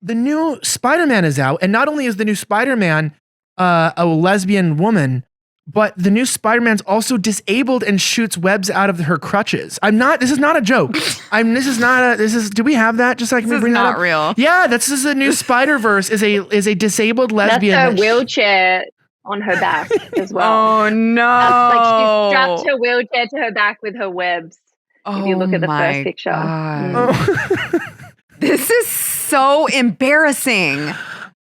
the new Spider-Man is out, and not only is the new Spider-Man a lesbian woman, but the new Spider-Man's also disabled and shoots webs out of her crutches. This is not a joke. Do we have that? Just so I can bring that up? This is not real. Yeah, this is a new Spider-Verse is a disabled lesbian. That's her wheelchair on her back as well. Oh no. Like she strapped her wheelchair to her back with her webs. If you look at the first picture. This is so embarrassing.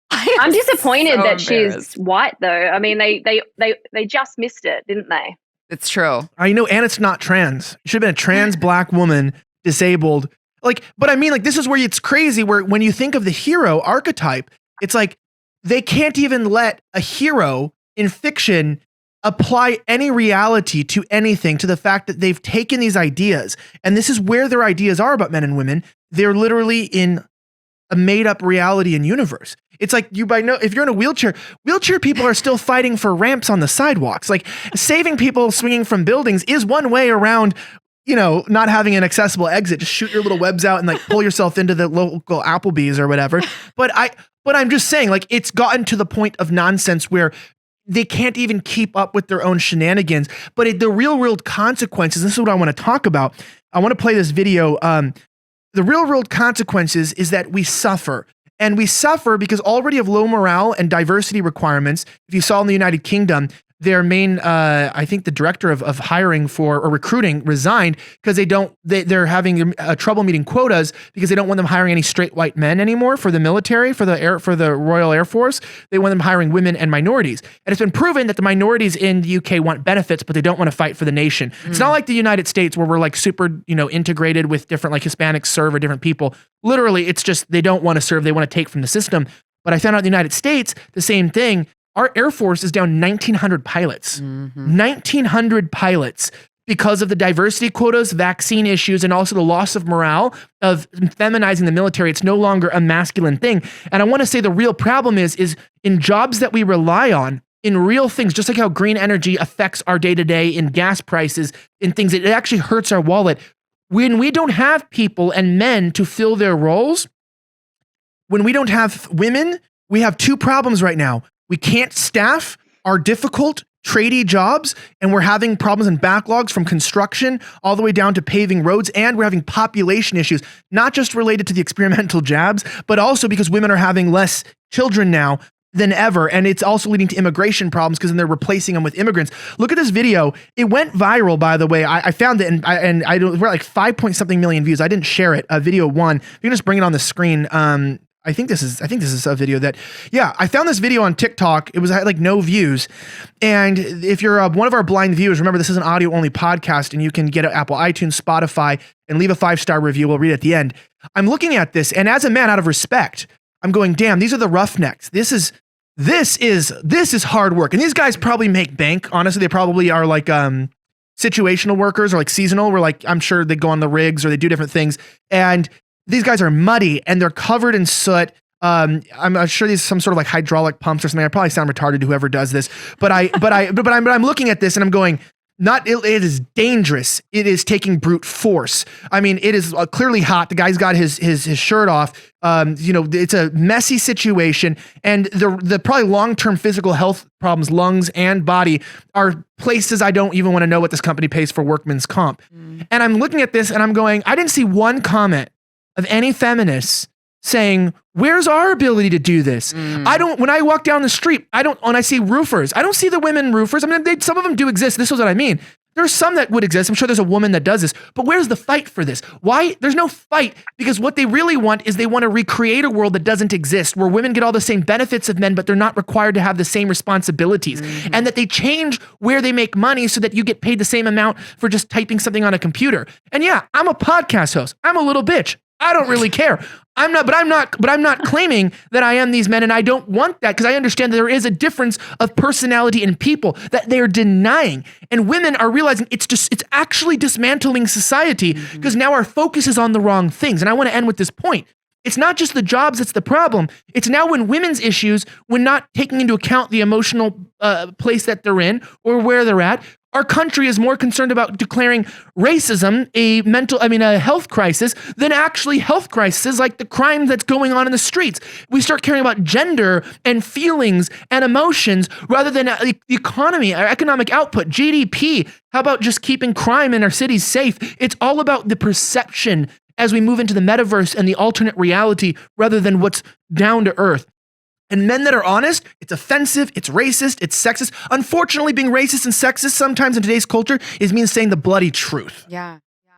I'm disappointed that she's white though. I mean, they just missed it, didn't they? It's true. I know, and it's not trans. It should have been a trans black woman, disabled. But I mean, this is where it's crazy, where when you think of the hero archetype, it's like they can't even let a hero in fiction apply any reality to anything, to the fact that they've taken these ideas, and this is where their ideas are about men and women. They're literally in a made-up reality and universe. It's like if you're in a wheelchair people are still fighting for ramps on the sidewalks. Like saving people swinging from buildings is one way around, not having an accessible exit. Just shoot your little webs out and like pull yourself into the local Applebee's or whatever. But I'm just saying, like, it's gotten to the point of nonsense where they can't even keep up with their own shenanigans. But the real world consequences, this is what I want to talk about. I want to play this video. The real world consequences is that we suffer. And we suffer because already of low morale and diversity requirements. If you saw in the United Kingdom, their main, I think the director of hiring or recruiting resigned because they're having trouble meeting quotas because they don't want them hiring any straight white men anymore for the military, for the Royal Air Force. They want them hiring women and minorities. And it's been proven that the minorities in the UK want benefits, but they don't want to fight for the nation. It's not like the United States where we're like super, integrated with different, like Hispanics serve or different people. Literally, it's just they don't want to serve. They want to take from the system. But I found out in the United States, the same thing. Our Air Force is down 1,900 pilots. 1,900 pilots because of the diversity quotas, vaccine issues, and also the loss of morale of feminizing the military. It's no longer a masculine thing. And I want to say the real problem is in jobs that we rely on, in real things, just like how green energy affects our day-to-day in gas prices, in things, it actually hurts our wallet. When we don't have people and men to fill their roles, when we don't have women, we have two problems right now. We can't staff our difficult tradey jobs, and we're having problems and backlogs from construction all the way down to paving roads, and we're having population issues, not just related to the experimental jabs, but also because women are having less children now than ever, and it's also leading to immigration problems because then they're replacing them with immigrants. Look at this video. It went viral, by the way. I found it, and we're like 5-point-something million views. I didn't share it. Video 1. You can just bring it on the screen. I think this is a video that, I found this video on TikTok. It had like no views. And if you're one of our blind viewers, remember this is an audio only podcast and you can get it Apple, iTunes, Spotify, and leave a 5-star review. We'll read it at the end. I'm looking at this, and as a man, out of respect, I'm going, damn, these are the roughnecks. This is hard work. And these guys probably make bank. Honestly, they probably are like situational workers or like seasonal, where like I'm sure they go on the rigs or they do different things. And these guys are muddy and they're covered in soot. I'm sure these are some sort of like hydraulic pumps or something. I probably sound retarded to whoever does this, but I'm looking at this and I'm going, it is dangerous. It is taking brute force. I mean, it is clearly hot. The guy's got his shirt off. It's a messy situation, and the probably long-term physical health problems, lungs and body, are places I don't even want to know what this company pays for workman's comp. And I'm looking at this and I'm going, I didn't see one comment of any feminists saying, where's our ability to do this? When I walk down the street, when I see roofers, I don't see the women roofers. I mean, some of them do exist. This is what I mean. There's some that would exist. I'm sure there's a woman that does this, but where's the fight for this? Why? There's no fight, because what they really want is they want to recreate a world that doesn't exist, where women get all the same benefits of men, but they're not required to have the same responsibilities, and that they change where they make money so that you get paid the same amount for just typing something on a computer. And I'm a podcast host. I'm a little bitch. I don't really care. I'm not claiming that I am these men, and I don't want that, because I understand that there is a difference of personality in people that they're denying. And women are realizing it's actually dismantling society, because now our focus is on the wrong things. And I want to end with this point. It's not just the jobs that's the problem. It's now when women's issues, when not taking into account the emotional place that they're in or where they're at, Our country is more concerned about declaring racism a health crisis than actually health crises like the crime that's going on in the streets. We start caring about gender and feelings and emotions rather than the economy, our economic output, GDP. How about just keeping crime in our cities safe? It's all about the perception as we move into the metaverse and the alternate reality rather than what's down to earth. And men that are honest, it's offensive, it's racist, it's sexist. Unfortunately, being racist and sexist sometimes in today's culture means saying the bloody truth. Yeah.